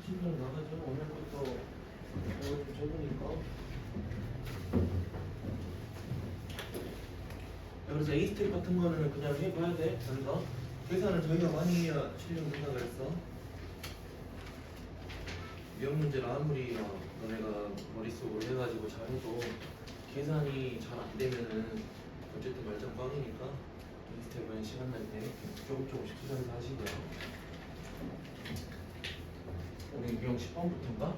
신경 나가죠. 오늘부터 좀 적으니까. 그래서 A 스텝 같은 거는 그냥 해봐야 돼. 그래서 계산을 저희가 많이 해야 실력 된다 그랬어. 위험 문제를 아무리 너네가 머릿속으로 해가지고 잘해도 계산이 잘 안 되면은 어쨌든 말짱 꽝이니까 A 스텝은 시간 날 때 조금씩 투자해서 하시고요. 우리 유형 10번부터인가?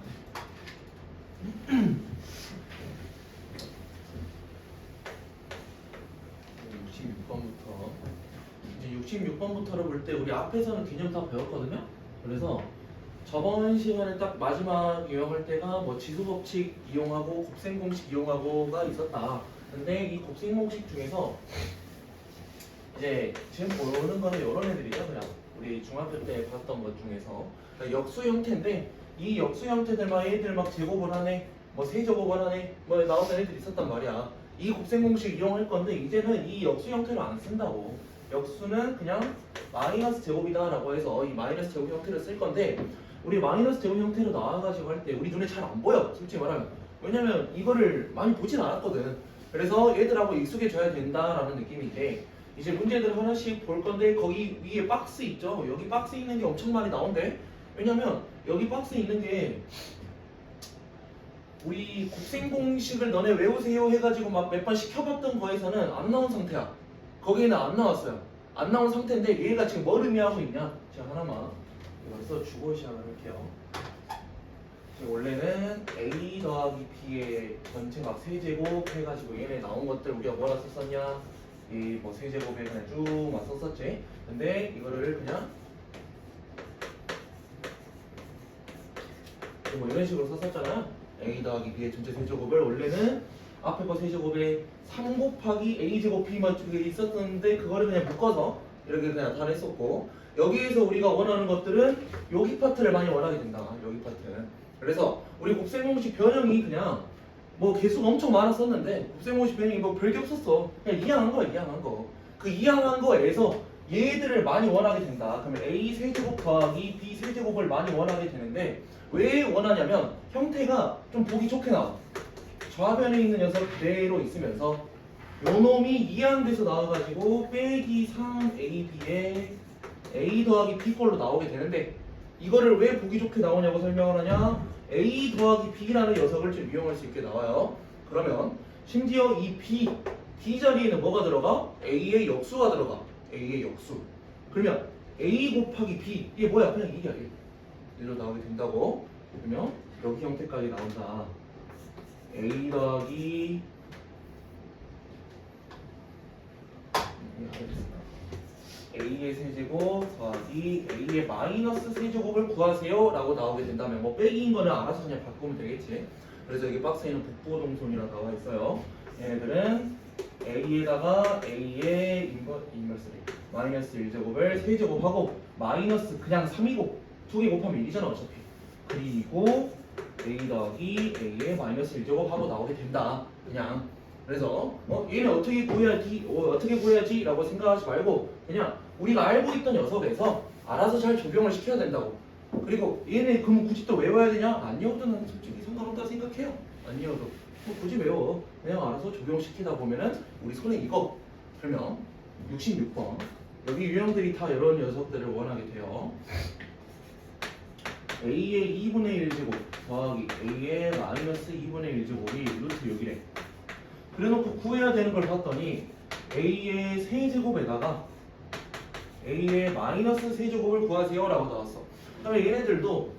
66번부터 이제 66번부터를 볼 때 우리 앞에서는 개념 다 배웠거든요. 그래서 저번 시간에 딱 마지막 유형할 때가 뭐 지수법칙 이용하고 곱셈공식 이용하고가 있었다. 근데 이 곱셈공식 중에서 이제 지금 보는 거는 이런 애들이죠. 그냥 우리 중학교 때 봤던 것 중에서 그러니까 역수 형태인데 이 역수 형태들만 애들 막 제곱을 하네, 뭐 세제곱을 하네, 뭐 나오는 애들이 있었단 말이야. 이 곱셈공식 이용할 건데 이제는 이 역수 형태를 안 쓴다고. 역수는 그냥 마이너스 제곱이다 라고 해서 이 마이너스 제곱 형태를 쓸 건데 우리 마이너스 제곱 형태로 나와가지고 할 때 우리 눈에 잘 안 보여, 솔직히 말하면. 왜냐면 이거를 많이 보진 않았거든. 그래서 얘들하고 익숙해져야 된다라는 느낌인데 이제 문제들 하나씩 볼 건데 거기 위에 박스 있죠? 여기 박스 있는 게 엄청 많이 나온대. 왜냐면 여기 박스 있는 게 우리 곱셈공식을 너네 외우세요 해가지고 막 몇 번 시켜봤던 거에서는 안 나온 상태야. 거기에는 안 나왔어요. 안 나온 상태인데 얘가 지금 뭘 의미하고 있냐? 제가 하나만 여기서 주고 시작을 할게요. 지금 원래는 A 더하기 B의 전체값 세제곱 해가지고 얘네 나온 것들 우리가 뭐라 썼었냐? 이 뭐 세제곱에 그냥 쭉 막 썼었지. 근데 이거를 그냥 뭐 이런 식으로 썼었잖아요. A 더하기 B의 전체 세제곱을 원래는 앞에 거 세제곱에 3 곱하기 A제곱 B만 쪽에 있었는데 그거를 그냥 묶어서 이렇게 그냥 다 했었고 여기에서 우리가 원하는 것들은 여기 파트를 많이 원하게 된다. 여기 파트. 그래서 우리 곱셈공식 변형이 그냥 뭐 개수가 엄청 많았었는데 곱셈공식 변형이 뭐 별게 없었어. 그냥 이항한 거야, 이항한 거. 그 이항한 거에서 얘들을 많이 원하게 된다. 그러면 A 세제곱 더하기 B 세제곱을 많이 원하게 되는데 왜 원하냐면 형태가 좀 보기 좋게 나와. 좌변에 있는 녀석 그대로 있으면서 요 놈이 이항돼서 나와가지고 빼기 3AB에 A 더하기 B꼴로 나오게 되는데 이거를 왜 보기 좋게 나오냐고 설명을 하냐? A 더하기 B라는 녀석을 좀 이용할 수 있게 나와요. 그러면 심지어 이 B 자리에는 뭐가 들어가? A의 역수가 들어가. A의 역수. 그러면 A 곱하기 B 이게 뭐야? 그냥 이게 아니에요. 이로 나오게 된다고. 그러면 여기 형태까지 나온다. A 더하기 A의 세제곱 더하기 A의 마이너스 세제곱을 구하세요 라고 나오게 된다면 뭐 빼기인 거는 알아서 그냥 바꾸면 되겠지. 그래서 여기 박스에는 북부동선이라 나와 있어요. 얘네들은 A에다가 A의 인버스 마이너스 1제곱을 세제곱하고 마이너스 그냥 3이고 2개 곱하면 1이잖아 어차피. 그리고 A 더하기 A의 마이너스 1제곱 하고 나오게 된다. 그냥. 그래서 얘는 어떻게 구해야지 라고 생각하지 말고 그냥 우리가 알고 있던 녀석에서 알아서 잘 적용을 시켜야 된다고. 그리고 얘네 그럼 굳이 또 외워야 되냐? 안 외워도 난 솔직히 상관없다 생각해요. 안 외워도 뭐 굳이 외워. 그냥 알아서 적용시키다 보면은 우리 손에 익어. 그러면 66번 여기 유형들이 다 이런 녀석들을 원하게 돼요. A의 2분의 1제곱 더하기 A의 마이너스 2분의 1제곱이 루트 6이래. 그래놓고 구해야 되는 걸 봤더니 A의 세제곱에다가 A의 마이너스 세제곱을 구하세요 라고 나왔어. 그러면 얘네들도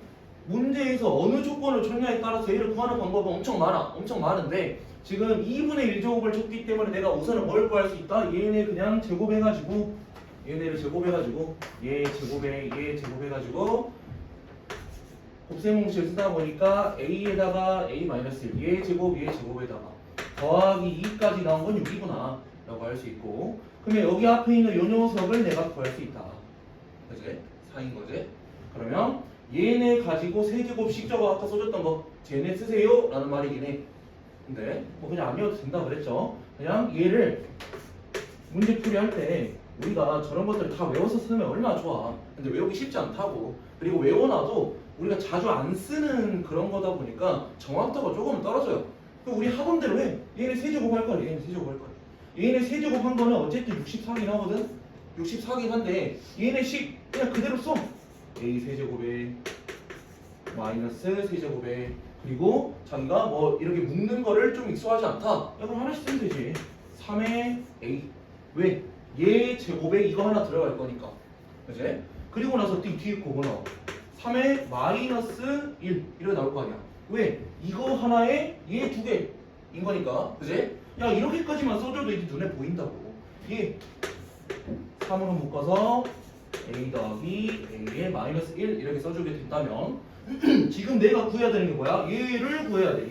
문제에서 어느 조건을 줬냐에 따라서 얘를 구하는 방법은 엄청 많아. 엄청 많은데 지금 2분의 1제곱을 줬기 때문에 내가 우선은 뭘 구할 수 있다? 얘네 그냥 제곱해가지고 얘네를 제곱해가지고 얘 제곱해가지고 곱셈공식을 쓰다 보니까 A에다가 A-1 얘 제곱에다가 더하기 2까지 나온 건 6이구나 라고 할 수 있고 그러면 여기 앞에 있는 요 녀석을 내가 구할 수 있다. 그치? 4인 거지? 그러면 얘네 가지고 세제곱씩 저거 아까 써줬던 거 쟤네 쓰세요 라는 말이긴 해. 근데 뭐 그냥 안 외워도 된다 그랬죠. 그냥 얘를 문제풀이 할 때 우리가 저런 것들을 다 외워서 쓰면 얼마나 좋아. 근데 외우기 쉽지 않다고. 그리고 외워놔도 우리가 자주 안 쓰는 그런 거다 보니까 정확도가 조금 떨어져요. 그럼 우리 학원대로 해. 얘네 세제곱 할 거야. 얘네 세제곱 할 거야. 얘네 세제곱 한 거는 어쨌든 64긴 하거든. 64긴 한데 얘네 식 그냥 그대로 써. a 세제곱에 마이너스 세제곱에 그리고 자기가 뭐 이렇게 묶는 거를 좀 익숙하지 않다. 야 그럼 하나씩 쓰면 되지. 3의 a 왜? 얘 제곱에 이거 하나 들어갈 거니까. 그지? 그리고 나서 뒤에 그거 나와. 3의 마이너스 1 이렇게 나올 거 아니야. 왜? 이거 하나에 얘 두 개인 거니까. 그지? 야 이렇게까지만 써줘도 이제 눈에 보인다고. 얘 3으로 묶어서 a 더하기 a의 마이너스 1 이렇게 써주게 된다면 지금 내가 구해야 되는 게 뭐야? 얘를 구해야 돼.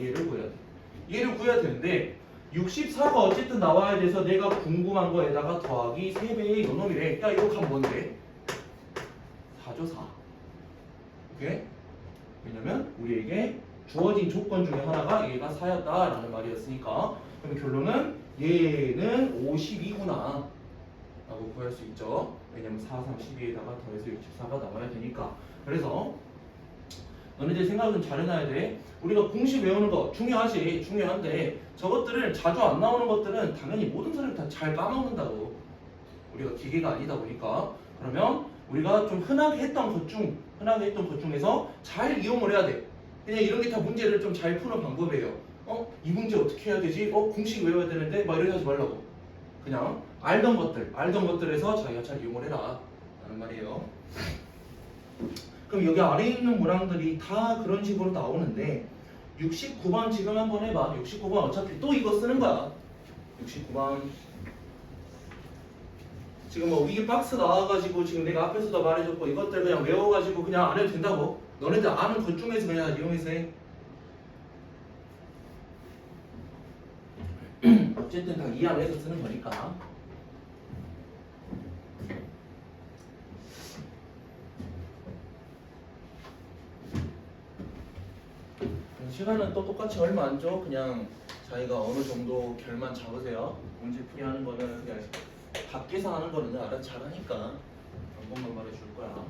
얘를 구해야 되는데 64가 어쨌든 나와야 돼서 내가 궁금한 거에다가 더하기 3배의 요놈이래. 야 이거 가면 뭔데? 4죠 4. 오케이? 왜냐면 우리에게 주어진 조건 중에 하나가 얘가 4였다라는 말이었으니까 그럼 결론은 얘는 52구나 라고 구할 수 있죠. 왜냐면 4, 3, 12에다가 더해서 64가 나와야 되니까. 그래서 너네들 생각은 잘 해놔야 돼. 우리가 공식 외우는 거 중요한데 저것들을 자주 안 나오는 것들은 당연히 모든 사람이 다 잘 까먹는다고. 우리가 기계가 아니다 보니까. 그러면 우리가 좀 흔하게 했던 것 중에서 잘 이용을 해야 돼. 그냥 이런 게 다 문제를 좀 잘 푸는 방법이에요. 이 문제 어떻게 해야 되지? 공식 외워야 되는데 막 이렇게 하지 말라고. 그냥 알던 것들에서 자기가 잘 이용을 해라 라는 말이에요. 그럼 여기 아래에 있는 문항들이 다 그런 식으로 나오는데 69번 지금 한번 해봐. 69번 어차피 또 이거 쓰는 거야. 69번 지금 뭐 위에 박스 나와가지고 지금 내가 앞에서도 말해줬고 이것들 그냥 외워가지고 그냥 안 해도 된다고. 너네들 아는 것 중에서 그냥 이용해서 해. 어쨌든 다 이해 안 해서 쓰는 거니까. 시간은 또 똑같이 얼마 안 줘. 그냥 자기가 어느 정도 결만 잡으세요. 문제 풀이하는 거는 그냥 밖에서 하는 거는 알아서 잘하니까 방법만 말해줄 거야.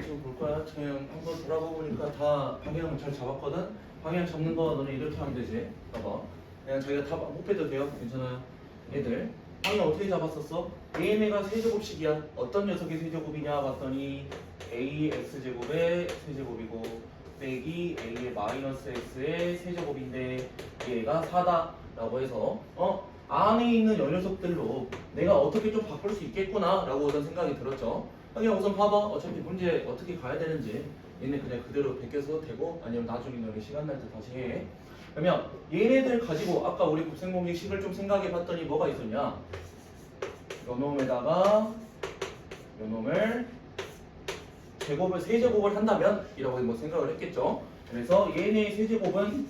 지금 볼 거야. 지금 한번 돌아보고 보니까 다 방향을 잘 잡았거든. 방향 잡는 거 너네 이렇게 하면 되지. 봐봐. 그냥 자기가 다 못해도 돼요. 괜찮아요. 얘들 방향 어떻게 잡았었어? 얘네가 세제곱식이야. 어떤 녀석이 세제곱이냐 봤더니 ax 제곱의 세제곱이고 빼기 a의 마이너스 x의 세제곱인데 얘가 4다 라고 해서 안에 있는 요 녀석들로 내가 어떻게 좀 바꿀 수 있겠구나 라고 우선 생각이 들었죠. 그냥 우선 봐봐. 어차피 문제 어떻게 가야 되는지 얘네 그냥 그대로 베껴서 되고 아니면 나중에 너네 시간 날 때 다시 해. 그러면 얘네들 가지고 아까 우리 곱셈공식식을 좀 생각해 봤더니 뭐가 있었냐. 요 놈에다가 요 놈을 제곱을 세제곱을 한다면 이라고 뭐 생각을 했겠죠. 그래서 얘네 세제곱은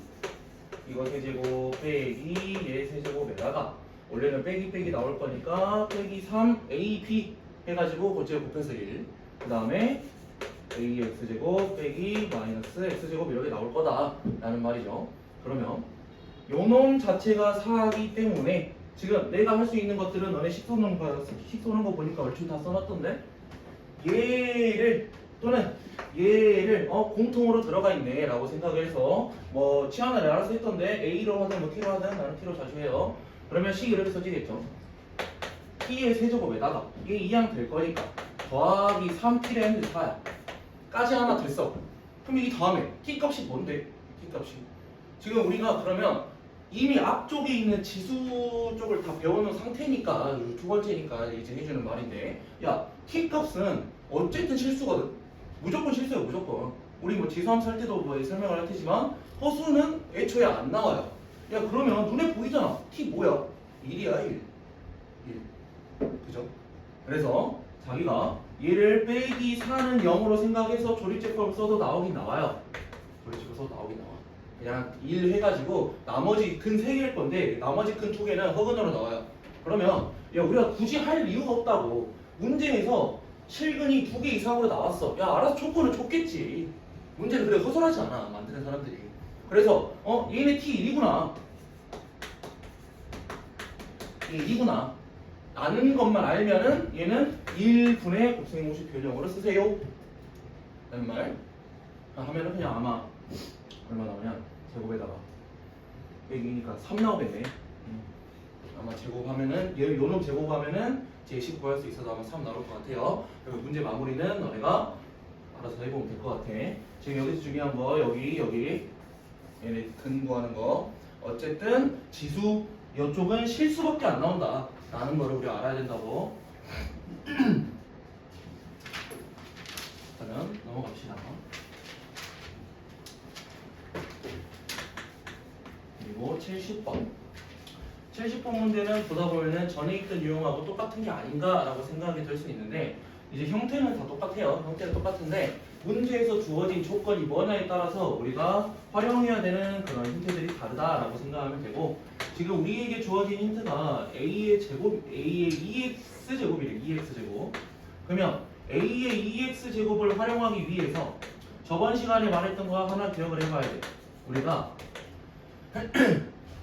이거 세제곱 빼기 얘 세제곱에다가 원래는 빼기 나올 거니까 빼기 3ab 해가지고 그거 곱해서 1. 그 다음에 AX제곱 빼기 마이너스 X제곱 이렇게 나올 거다 라는 말이죠. 그러면 요 놈 자체가 4이기 때문에 지금 내가 할 수 있는 것들은 너네 식 쏘는 거 보니까 얼추 다 써놨던데 얘를 또는 얘를 공통으로 들어가 있네 라고 생각을 해서 뭐 치환을 알아서 했던데 A로 하든 뭐 T로 하든 나는 T로 자주 해요. 그러면 식 이렇게 써지겠죠. T의 세제곱에다가 이게 2항 될 거니까 더하기 3T를 했는데 4야 까지 하나 됐어. 그럼 이 다음에 T 값이 뭔데? T 값이 지금 우리가 그러면 이미 앞쪽에 있는 지수 쪽을 다 배워놓은 상태니까 두 번째니까 이제 해주는 말인데 야 T 값은 어쨌든 실수거든. 무조건 실수야 무조건. 우리 뭐 지수함 살 때도 뭐 설명을 할 테지만 허수는 애초에 안 나와요. 야 그러면 눈에 보이잖아. T 뭐야? 1이야 1. 그죠? 그래서 자기가 얘를 빼기 4는 0으로 생각해서 조립제법을 써도 나오긴 나와요. 조립제법 써도 나오긴 나와. 그냥 1 해가지고 나머지 근 3개일 건데 나머지 근 2개는 허근으로 나와요. 그러면 야 우리가 굳이 할 이유가 없다고. 문제에서 실근이 2개 이상으로 나왔어. 야 알아서 조건을 줬겠지. 문제는 그래 허술하지 않아 만드는 사람들이. 그래서 얘네 T1이구나. 1이구나. 아는 것만 알면은 얘는 1분의 곱셈 공식 변형으로 쓰세요 라는 말 하면은 그냥 아마 얼마 나오냐 제곱에다가 여기니까 3 나오겠네. 아마 제곱하면은 얘 요놈 제곱하면은 제10 구할 수 있어서 아마 3 나올 것 같아요. 그리고 문제 마무리는 너네가 알아서 해보면 될 것 같아. 지금 여기서 중요한 거 여기 얘네 근 구하는 거 어쨌든 지수 이쪽은 실수밖에 안 나온다 라는 거를 우리가 알아야 된다고. 그러면 넘어갑시다. 그리고 70번 70번 문제는 보다 보면은 전에 있던 유형하고 똑같은 게 아닌가 라고 생각이 들 수 있는데 이제 형태는 다 똑같아요. 형태는 똑같은데 문제에서 주어진 조건이 뭐냐에 따라서 우리가 활용해야 되는 그런 힌트들이 다르다라고 생각하면 되고 지금 우리에게 주어진 힌트가 A의 제곱, A의 2x 제곱이래. 2x 제곱. 그러면 A의 2x 제곱을 활용하기 위해서 저번 시간에 말했던 거 하나 기억을 해봐야 돼. 우리가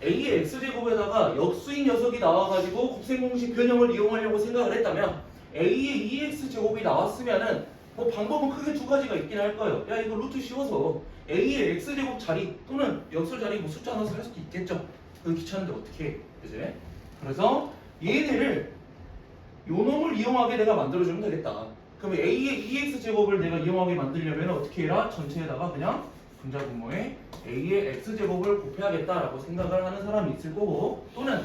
A의 x제곱에다가 역수인 녀석이 나와가지고 곱셈공식 변형을 이용하려고 생각을 했다면 A의 2x제곱이 나왔으면은 뭐 방법은 크게 두 가지가 있긴 할 거예요. 야 이거 루트 씌워서 A의 x제곱 자리 또는 역수 자리 뭐 숫자 넣어서 할 수도 있겠죠. 그거 귀찮은데 어떻게 해? 그지? 그래서 얘네를 요 놈을 이용하게 내가 만들어주면 되겠다. 그러면 A의 2x제곱을 내가 이용하게 만들려면 어떻게 해라? 전체에다가 그냥 분자 분모에 A의 x제곱을 곱해야겠다라고 생각을 하는 사람이 있을 거고 또는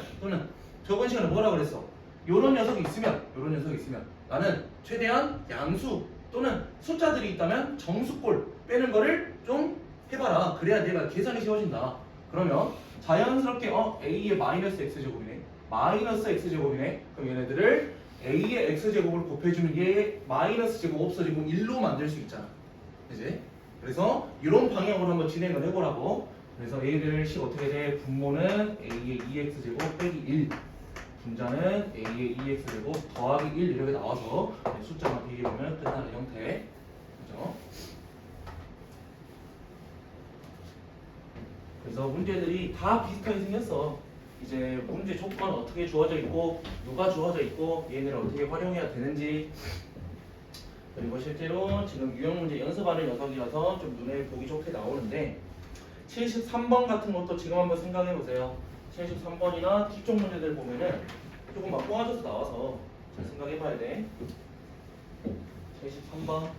저번 시간에 뭐라 그랬어? 요런 녀석이 있으면 나는 최대한 양수 또는 숫자들이 있다면 정수꼴 빼는 거를 좀 해봐라. 그래야 내가 계산이 쉬워진다. 그러면 자연스럽게 A의 마이너스 x제곱이네. 마이너스 x제곱이네. 그럼 얘네들을 A의 x제곱을 곱해주면 얘의 마이너스 제곱 없어지고 1로 만들 수 있잖아. 그지? 그래서 이런 방향으로 한번 진행을 해보라고. 그래서 얘들 식 어떻게 돼? 분모는 A의 2x제곱 빼기 1 분자는 A의 2x제곱 더하기 1 이렇게 나와서 숫자만 비교하면 끝나는 형태. 그죠? 그래서 문제들이 다 비슷하게 생겼어. 이제 문제 조건 어떻게 주어져 있고 누가 주어져 있고 얘네를 어떻게 활용해야 되는지 그리고 실제로 지금 유형 문제 연습하는 녀석이라서 좀 눈에 보기 좋게 나오는데 73번 같은 것도 지금 한번 생각해 보세요. 73번이나 뒤쪽 문제들 보면은 조금 막 꼬아져서 나와서 잘 생각해 봐야 돼. 73번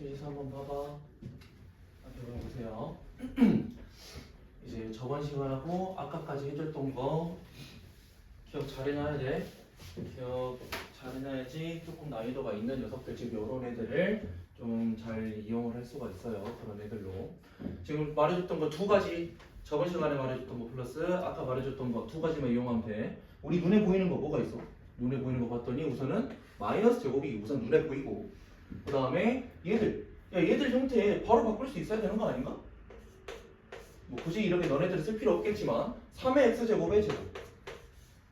73 한번 봐봐. 여기 보세요. 이제 저번 시간하고 아까까지 해줬던 거 기억 잘 해놔야 돼. 기억 잘 해놔야지 조금 난이도가 있는 녀석들, 지금 이런 애들을 좀 잘 이용을 할 수가 있어요. 그런 애들로. 지금 말해줬던 거 두 가지, 저번 시간에 말해줬던 거 플러스 아까 말해줬던 거 두 가지만 이용하면 돼. 우리 눈에 보이는 거 뭐가 있어? 눈에 보이는 거 봤더니 우선은 마이너스 제곱이 우선 눈에 보이고, 그 다음에 얘들, 야 얘들 형태 바로 바꿀 수 있어야 되는 거 아닌가? 뭐 굳이 이렇게 너네들은 쓸 필요 없겠지만 3의 x제곱의 제곱,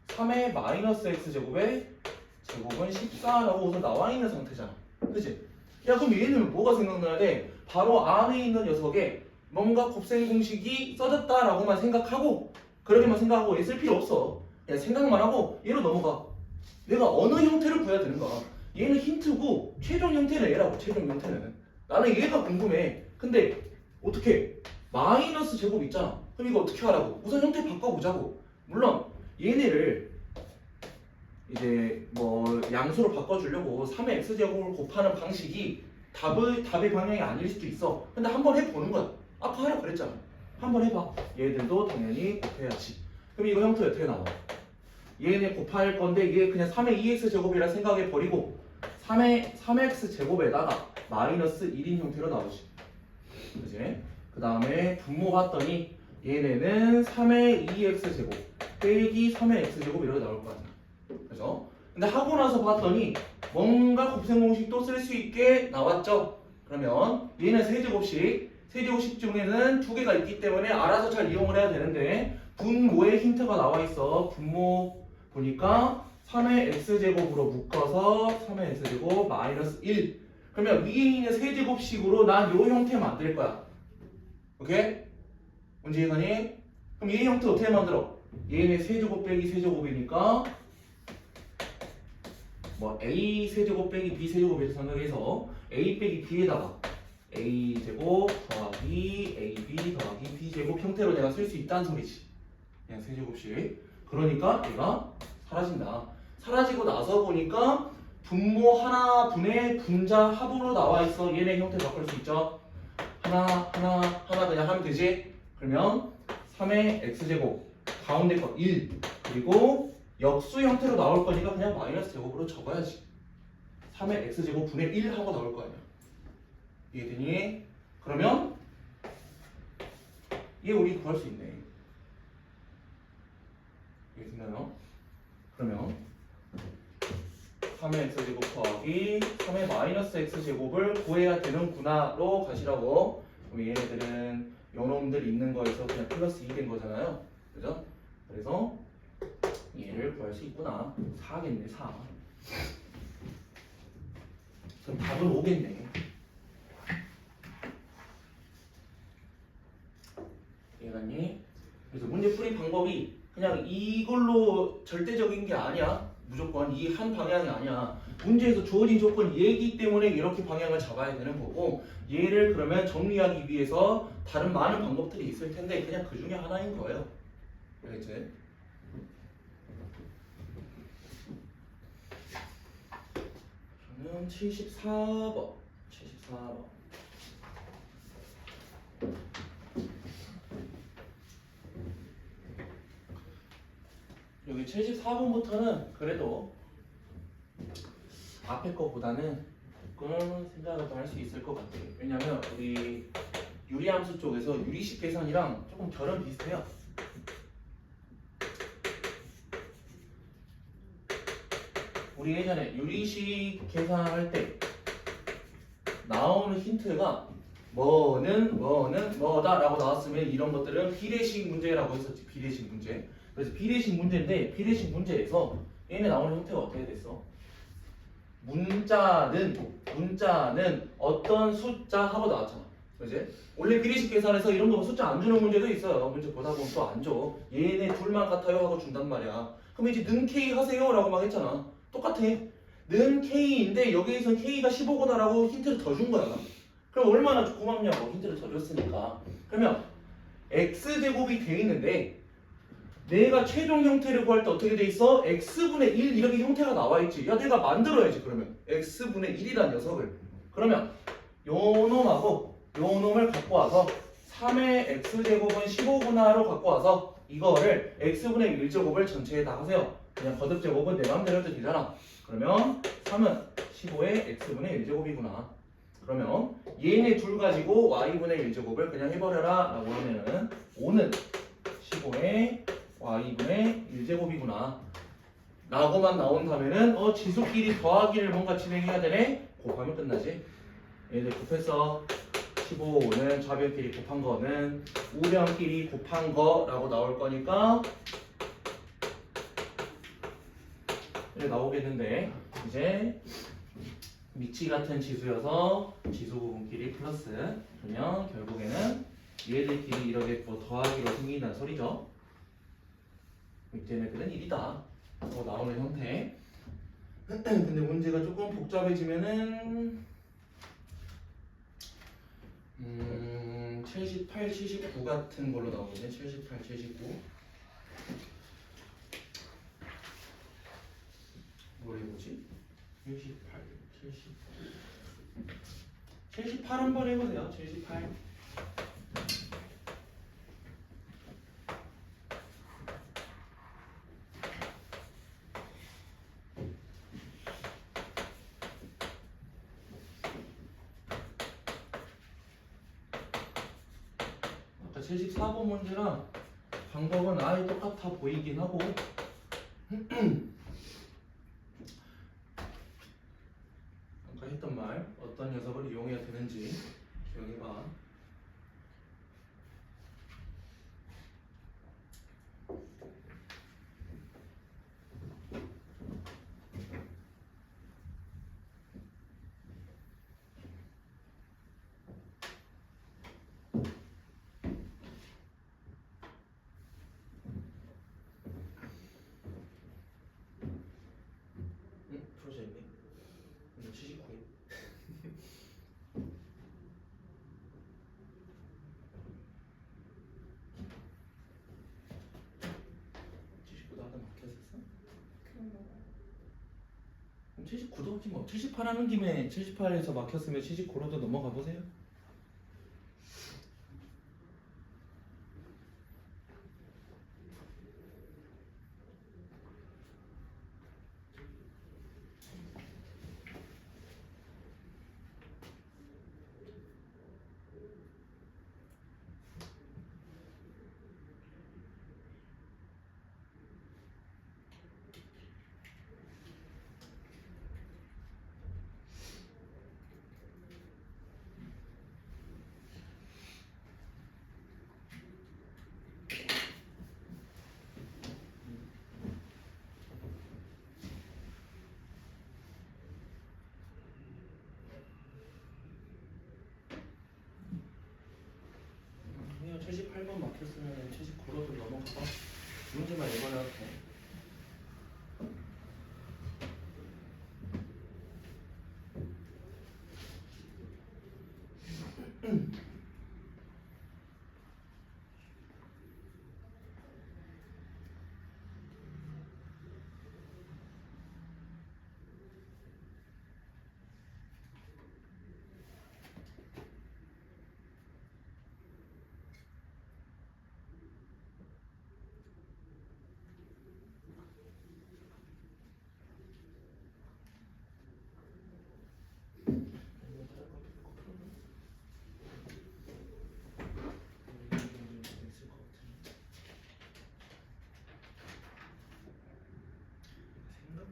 3의 마이너스 x제곱의 제곱은 14라고 우선 나와 있는 상태잖아. 그치? 야 그럼 얘는 뭐가 생각나야 돼? 바로 안에 있는 녀석에 뭔가 곱셈 공식이 써졌다라고만 생각하고, 그러게만 생각하고 얘 쓸 필요 없어. 야 생각만 하고 얘로 넘어가. 내가 어느 형태를 구해야 되는 거야. 얘는 힌트고 최종 형태는 얘라고. 최종 형태는 나는 얘가 궁금해. 근데 어떻게 마이너스 제곱 있잖아. 그럼 이거 어떻게 하라고? 우선 형태 바꿔보자고. 물론 얘네를 이제 뭐 양수로 바꿔주려고 3의 x제곱을 곱하는 방식이 답의 방향이 아닐 수도 있어. 근데 한번 해보는 거야. 아까 하라고 그랬잖아. 한번 해봐. 얘들도 당연히 곱해야지. 그럼 이거 형태 어떻게 나와? 얘네 곱할 건데 얘 그냥 3의 2x제곱이라 생각해 버리고 3x 제곱에다가 마이너스 1인 형태로 나오지. 그지? 그 다음에 분모 봤더니 얘네는 3의 2x제곱 빼기 3의 x제곱 이렇게 나올 거 아니야. 그죠? 근데 하고 나서 봤더니 뭔가 곱셈 공식도 쓸 수 있게 나왔죠. 그러면 얘는 세제곱식 중에는 두 개가 있기 때문에 알아서 잘 이용을 해야 되는데, 분모에 힌트가 나와 있어. 분모 보니까 3의 x제곱으로 묶어서 3의 x제곱 마이너스 1. 그러면 위에 있는 세제곱식으로 난 요 형태 만들 거야. 오케이? 문제 이해가니? 그럼 얘 형태 어떻게 만들어? 얘는 세제곱 빼기 세제곱이니까 뭐 a 세제곱 빼기 b 세제곱에서 생각해서 a 빼기 b에다가 a 제곱 더하기 ab 더하기 b 제곱 형태로 내가 쓸 수 있다는 소리지. 그냥 세제곱씩. 그러니까 얘가 사라진다. 사라지고 나서 보니까 분모 하나 분의 분자 합으로 나와 있어. 얘네 형태 바꿀 수 있죠. 하나 그냥 하면 되지. 그러면 3의 x제곱 가운데 거 1, 그리고 역수 형태로 나올 거니까 그냥 마이너스 제곱으로 적어야지. 3의 x제곱 분의 1 하고 나올 거 아니야. 이해되니? 그러면 얘 우리 구할 수 있네. 이해되나요? 그러면 3의 x제곱 더하기 3의 마이너스 x제곱을 구해야 되는구나로 가시라고. 그럼 얘네들은 요놈들 있는 거에서 그냥 플러스 2 된 거잖아요. 그죠? 그래서 얘를 구할 수 있구나. 4겠네, 4. 그럼 답은 5겠네. 이해갔니? 그래서 문제 풀이 방법이 그냥 이걸로 절대적인 게 아니야. 무조건 이 한 방향이 아니야. 문제에서 주어진 조건 얘기 때문에 이렇게 방향을 잡아야 되는 거고, 얘를 그러면 정리하기 위해서 다른 많은 방법들이 있을 텐데 그냥 그 중에 하나인 거예요. 알겠지? 저는 74번. 여기 74번부터는 그래도 앞에 거보다는 조금 생각을 더 할 수 있을 것 같아요. 왜냐면 우리 유리함수 쪽에서 유리식 계산이랑 조금 결은 비슷해요. 우리 예전에 유리식 계산할 때 나오는 힌트가 뭐는 뭐다라고 나왔으면 이런 것들은 비례식 문제라고 했었지. 비례식 문제. 그래서 비례식 문제인데 비례식 문제에서 얘네 나오는 형태가 어떻게 됐어? 문자는 어떤 숫자 하고 나왔잖아. 그지? 원래 비례식 계산에서 이런 거 숫자 안 주는 문제도 있어요. 문제 보다 보면 또 안 줘. 얘네 둘만 같아요 하고 준단 말이야. 그럼 이제 는 K 하세요 라고 막 했잖아. 똑같아. 는 K인데 여기에선 K가 15구나라고 힌트를 더 준 거야. 그럼 얼마나 고맙냐고, 힌트를 더 줬으니까. 그러면 X제곱이 돼 있는데 내가 최종 형태를 구할 때 어떻게 돼 있어? X분의 1 이렇게 형태가 나와 있지. 야 내가 만들어야지. 그러면 X분의 1이란 녀석을. 그러면 요 놈하고 요 놈을 갖고 와서 3의 x제곱은 15구나로 갖고 와서 이거를 x분의 1제곱을 전체에 다 하세요. 그냥 거듭제곱은 내 맘대로 해도 되잖아. 그러면 3은 15의 x분의 1제곱이구나. 그러면 얘네 둘 가지고 y분의 1제곱을 그냥 해버려라 라고 하면은 5는 15의 y분의 1제곱이구나 라고만 나온다면은 지수끼리 더하기를 뭔가 진행해야 되네. 곱하면 끝나지. 얘들 곱했어. 15는 좌변끼리 곱한 거는 우변끼리 곱한 거라고 나올 거니까 이렇게 나오겠는데, 이제 미치 같은 지수여서 지수 부분끼리 플러스 그러면 결국에는 얘들끼리 이렇게 뭐 더하기로 생긴다는 소리죠. 밑에는 그는 1이다 라고 나오는 형태. 근데 문제가 조금 복잡해지면은 78, 79 같은 걸로 나오겠네. 78, 79. 뭘 해보지? 78, 78 한번 해보세요. 78. 아까 74번 문제랑 방법은 아예 똑같아 보이긴 하고 아까 했던 말 어떤 녀석을 이용해야 되는지 기억해봐. 프로젝트 79에 79도 하다 막혔었어? 그럼 79도 하지 뭐. 78 하는 김에 78에서 막혔으면 79로도 넘어가 보세요. 그냥 78번 막혔으면 79로도 넘어가봐. 문제만 읽어놔도 돼.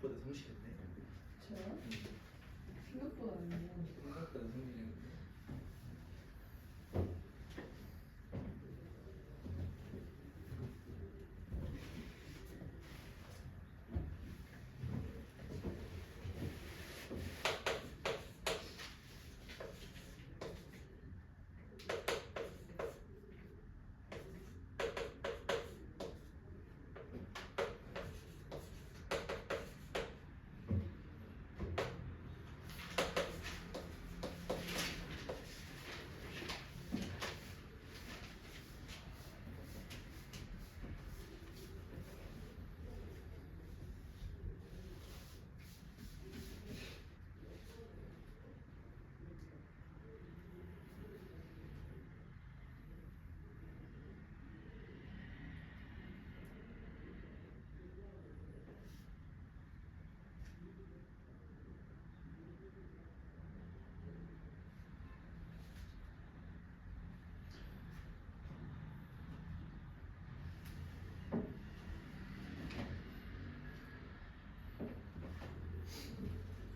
생각보다 성실했네. 저요? 생각보다 아니에요. 생각보다 성실했네.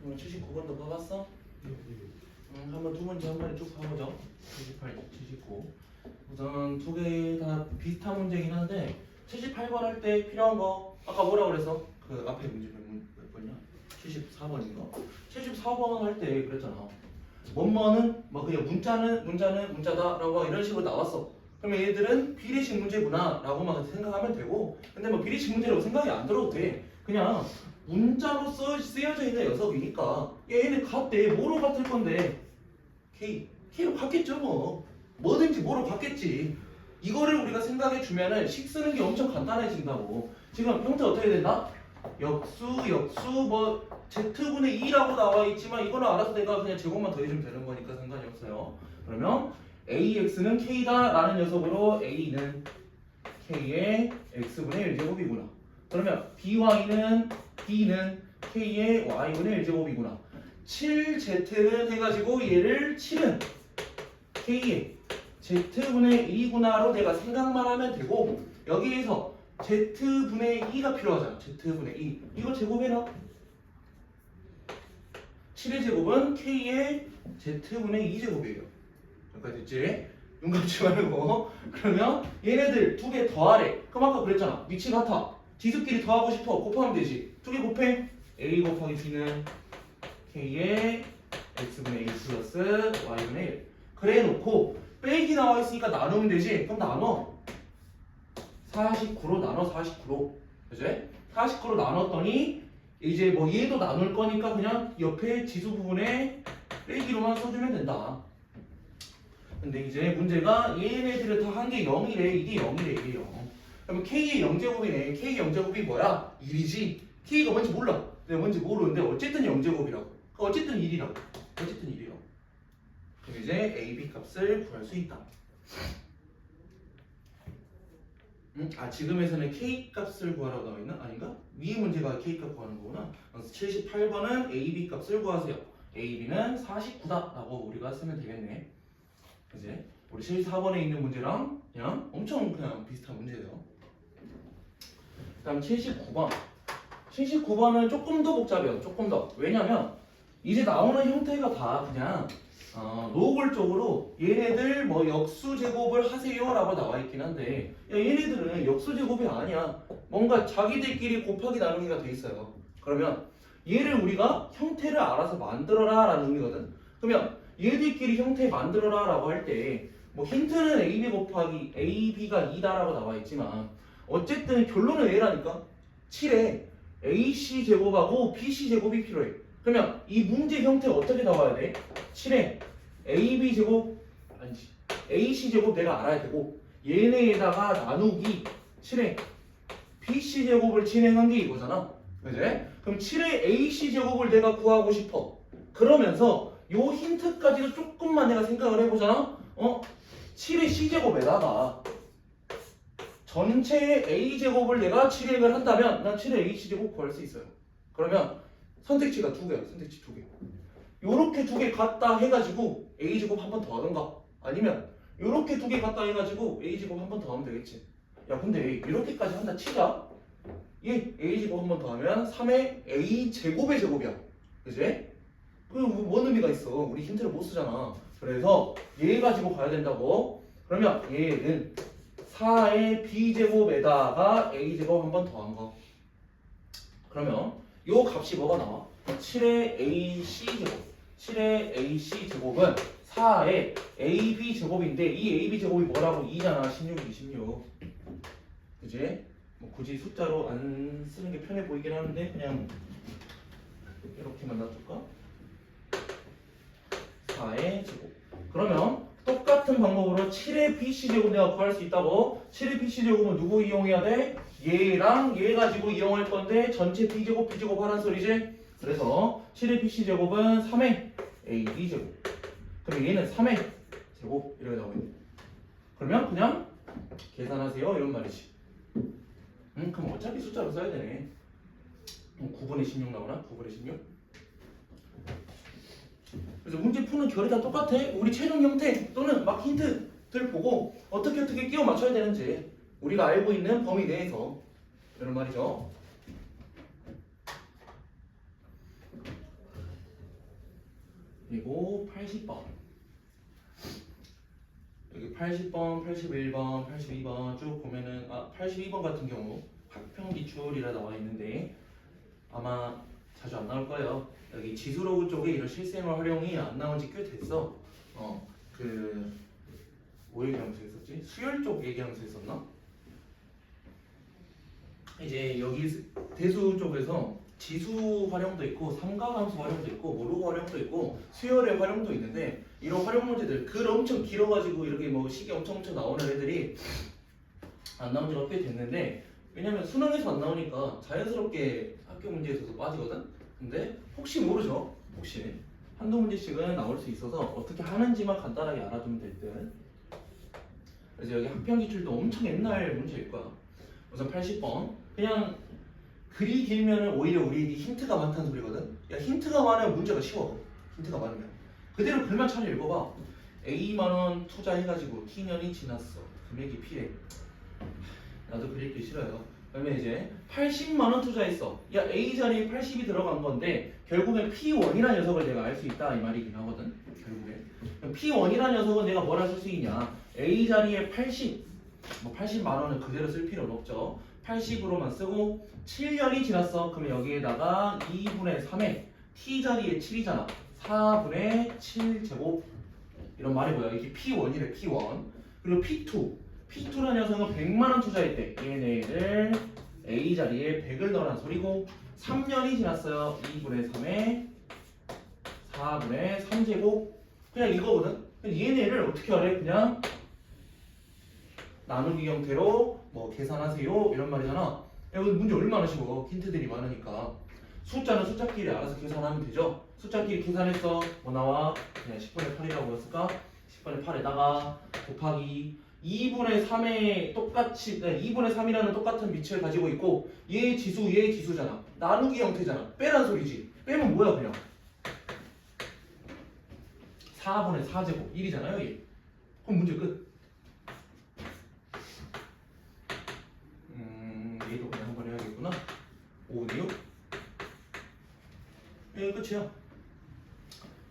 오늘 79번도 봐봤어? 한번 두 문제 한 번에 쭉 봐보죠. 78, 79. 우선 두 개 다 비슷한 문제긴 한데 78번 할 때 필요한 거 아까 뭐라 그랬어? 그 앞에 문제 몇 번이야? 74번인가? 74번 할 때 그랬잖아. 뭐뭐는 뭐 그냥 문자는 문자다라고 이런 식으로 나왔어. 그러면 얘들은 비례식 문제구나 라고만 생각하면 되고, 근데 뭐 비례식 문제라고 생각이 안 들어도 돼. 그냥 문자로 쓰여져 있는 녀석이니까 얘는 같대. 뭐로 같을 건데? K로 같겠죠 뭐. 뭐든지 뭐로 같겠지. 이거를 우리가 생각해 주면은 식 쓰는 게 엄청 간단해진다고. 지금 형태 어떻게 된다? 역수 뭐 Z분의 2라고 나와 있지만 이거는 알아서 내가 그냥 제곱만 더해주면 되는 거니까 상관이 없어요. 그러면 AX는 K다 라는 녀석으로 A는 K의 X분의 1제곱이구나. 그러면 BY는 B는 K의 Y분의 1제곱이구나. 7Z는 해가지고 얘를 7은 K의 Z분의 2구나로 내가 생각만 하면 되고, 여기에서 Z분의 2가 필요하잖아. Z분의 2 이거 제곱해라. 7의 제곱은 K의 Z분의 2제곱이에요. 여기까지 됐지? 눈 감지 말고. 그러면 얘네들 두 개 더하래. 그럼 아까 그랬잖아. 위치 같아. 지수끼리 더하고 싶어. 곱하면 되지. 두 개 곱해. A 곱하기 B는 K의 X분의 1 플러스 Y분의 1. 그래 놓고 빼기 나와 있으니까 나누면 되지. 그럼 나눠. 49로 나눠. 49로. 그치? 49로 나눴더니 이제 뭐 얘도 나눌 거니까 그냥 옆에 지수 부분에 빼기로만 써주면 된다. 근데 이제 문제가 얘네들은 다 한 게 0이래. 이게 0이래. 이게 0. 그러면 K의 0제곱이네. K의 0제곱이 뭐야? 1이지. K가 뭔지 몰라. 내가 뭔지 모르는데 어쨌든 0제곱이라고. 어쨌든 1이라고. 어쨌든 1이라고. 그럼 이제 A, B 값을 구할 수 있다. 지금에서는 K 값을 구하라고 나와 있나? 아닌가? 위에 문제가 K 값 구하는 거구나. 그래서 78번은 A, B 값을 구하세요. A, B는 49다 라고 우리가 쓰면 되겠네. 이제 우리 74번에 있는 문제랑 그냥 엄청 그냥 비슷한 문제예요. 다음 79번. 79번은 조금 더 복잡해요. 조금 더. 왜냐면 이제 나오는 형태가 다 그냥 노골적으로 얘네들 뭐 역수 제곱을 하세요 라고 나와 있긴 한데, 야, 얘네들은 역수 제곱이 아니야. 뭔가 자기들끼리 곱하기 나누기가 돼 있어요. 그러면 얘를 우리가 형태를 알아서 만들어라 라는 의미거든. 그러면 얘들끼리 형태 만들어라 라고 할 때 뭐 힌트는 AB 곱하기 AB가 2다 라고 나와 있지만 어쨌든 결론은 A라니까. 7에 AC 제곱하고 BC 제곱이 필요해. 그러면 이 문제 형태 어떻게 나와야 돼? 7에 AB 제곱 아니지 AC 제곱 내가 알아야 되고, 얘네에다가 나누기 7에 BC 제곱을 진행한 게 이거잖아. 그지? 그럼 7의 AC 제곱을 내가 구하고 싶어. 그러면서 요 힌트까지도 조금만 내가 생각을 해보잖아. 7의 C제곱에다가 전체의 A제곱을 내가 실행을 한다면 난 7의 H제곱 구할 수 있어요. 그러면 선택지가 두 개야. 선택지 두 개. 요렇게 두 개 갖다 해가지고 A제곱 한 번 더 하던가, 아니면 요렇게 두 개 갖다 해가지고 A제곱 한 번 더 하면 되겠지. 야 근데 이렇게까지 한다 치자. 얘 A제곱 한 번 더 하면 3의 A제곱의 제곱이야. 그지? 그럼 뭔 의미가 있어? 우리 힌트를 못 쓰잖아. 그래서 얘 가지고 가야 된다고. 그러면 얘는 4의 B제곱에다가 A제곱 한 번 더한 거. 그러면 요 값이 뭐가 나와? 7의 AC제곱. 7의 AC제곱은 4의 AB제곱인데 이 AB제곱이 뭐라고? 2잖아. 16이지 16. 그치? 뭐 굳이 숫자로 안 쓰는 게 편해 보이긴 하는데 그냥 이렇게만 놔둘까? 4의 제곱. 그러면 똑같은 방법으로 7의 BC제곱 내가 구할 수 있다고. 7의 BC제곱은 누구 이용해야 돼? 얘랑 얘 가지고 이용할 건데 전체 B제곱 B제곱 하란 소리지? 그래서 7의 BC제곱은 3의 AB제곱. 그럼 얘는 3의 제곱 이렇게 나오겠네. 그러면 그냥 계산하세요 이런 말이지. 그럼 어차피 숫자로 써야 되네. 9분의 16 나오나? 9분의 16? 그래서 문제 푸는 결이 다 똑같아. 우리 최종 형태 또는 막 힌트들 보고 어떻게 끼워 맞춰야 되는지 우리가 알고 있는 범위 내에서 이런 말이죠. 그리고 80번. 여기 80번, 81번, 82번 쭉 보면은 82번 같은 경우 학평 기출이라 나와 있는데 아마 자주 안 나올 거예요. 여기 지수로그 쪽에 이런 실생활 활용이 안 나온 지 꽤 됐어. 뭐 얘기하면서 했었지? 수열 쪽 얘기하면서 했었나? 이제 여기 대수 쪽에서 지수 활용도 있고 삼각함수 활용도 있고 모르고 활용도 있고 수열의 활용도 있는데 이런 활용 문제들 글 엄청 길어가지고 이렇게 뭐 식이 엄청 나오는 애들이 안 나온 지가 꽤 됐는데 왜냐면 수능에서 안 나오니까 자연스럽게 학교 문제에서도 빠지거든? 근데 혹시 모르죠? 혹시 한두 문제씩은 나올 수 있어서 어떻게 하는지만 간단하게 알아두면 될 듯. 그래서 여기 학평 기출도 엄청 옛날 문제일 거야. 우선 80번 그냥 글이 길면은 오히려 우리에게 힌트가 많다는 소리거든. 야 힌트가 많으면 문제가 쉬워. 힌트가 많으면 그대로 글만 잘 읽어봐. A만원 투자해가지고 T년이 지났어. 금액이 필요해. 나도 글 읽기 싫어요. 그러면 이제 80만원 투자했어. 야 A 자리에 80이 들어간 건데 결국엔 P1이라는 녀석을 내가 알 수 있다 이 말이긴 하거든. 결국엔 P1이라는 녀석은 내가 뭐라 쓸 수 있냐. A 자리에 80 뭐 80만원은 그대로 쓸 필요는 없죠. 80으로만 쓰고 7년이 지났어. 그러면 여기에다가 2분의 3에 t 자리에 7이잖아. 4분의 7제곱 이런 말이 뭐야? 이게 P1이래 P1. 그리고 P2라는 녀석은 100만원 투자했대. 얘네를 A 자리에 100을 넣으라는 소리고 3년이 지났어요. 2분의 3에 4분의 3제곱 그냥 이거거든. 얘네를 어떻게 하래? 그냥 나누기 형태로 뭐 계산하세요 이런 말이잖아. 여기 문제 얼마나 쉬워. 힌트들이 많으니까. 숫자는 숫자끼리 알아서 계산하면 되죠. 숫자끼리 계산했어. 뭐 나와? 그냥 10분의 8이라고 했을까? 10분의 8에다가 곱하기 2분의 3에 똑같이 2분의 3이라는 똑같은 밑을 가지고 있고 얘 지수잖아. 나누기 형태잖아. 빼란 소리지. 빼면 뭐야 그냥 4분의 4제곱 1이잖아요 얘. 그럼 문제 끝. 얘도 그냥 한번 해야겠구나. 5분의 6. 예, 끝이야.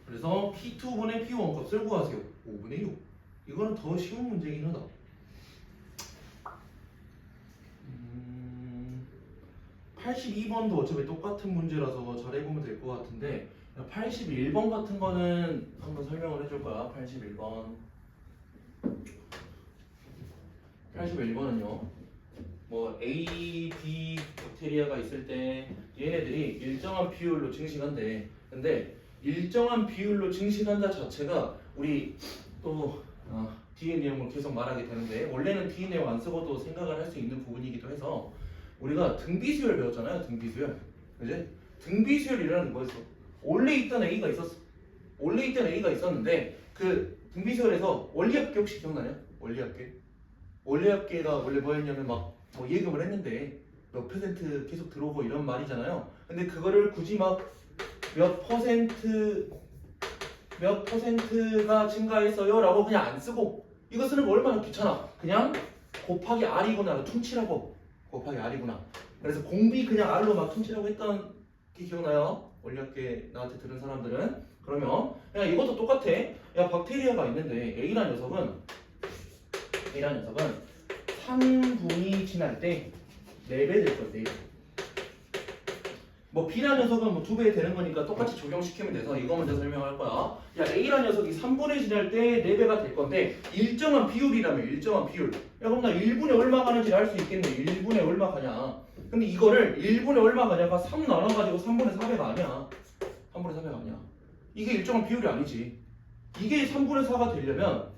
그래서 P2분의 P1 값을 구하세요. 5분의 6. 이거는 더 쉬운 문제긴 하다. 82번도 어차피 똑같은 문제라서 잘해보면 될 것 같은데 81번 같은 거는 한번 설명을 해줄 거야. 81번. 81번은요. 뭐 A, B 박테리아가 있을 때 얘네들이 일정한 비율로 증식한대. 근데 일정한 비율로 증식한다 자체가 우리 또 뒤에 내용을 계속 말하게 되는데 원래는 뒤에 내용 안 쓰고도 생각을 할 수 있는 부분이기도 해서 우리가 등비수열 배웠잖아요. 등비수열. 그지? 등비수열이라는 뭐였어? 원래 있던 A가 있었어. 원래 있던 A가 있었는데 그 등비수열에서 원리합계 혹시 기억나냐? 원리합계. 원리합계가 원래 뭐였냐면 막 뭐 예금을 했는데 몇 퍼센트 계속 들어오고 이런 말이잖아요. 근데 그거를 굳이 막 몇 퍼센트가 증가했어요 라고 그냥 안 쓰고 이거 쓰는 거 얼마나 귀찮아. 그냥 곱하기 R이구나 퉁치라고. 곱하기 R이구나. 그래서 공비 그냥 R로 막 퉁치라고 했던 게 기억나요? 원리학계 나한테 들은 사람들은. 그러면 야 이것도 똑같아. 야 박테리아가 있는데 A라는 녀석은 3분이 지날 때 4배 될 거야. 4배. 뭐 B라는 녀석은 뭐 2배 되는 거니까 똑같이 적용시키면 돼서 이거 먼저 설명할 거야. 야 A라는 녀석이 3분의 지날 때 4배가 될 건데 일정한 비율이라면 일정한 비율. 야 그럼 나 1분에 얼마 가는지 알 수 있겠네. 1분에 얼마 가냐. 근데 이거를 1분에 얼마 가냐가 3 나눠가지고 3분의 4배가 아니야. 3분의 4배가 아니야. 이게 일정한 비율이 아니지. 이게 3분의 4가 되려면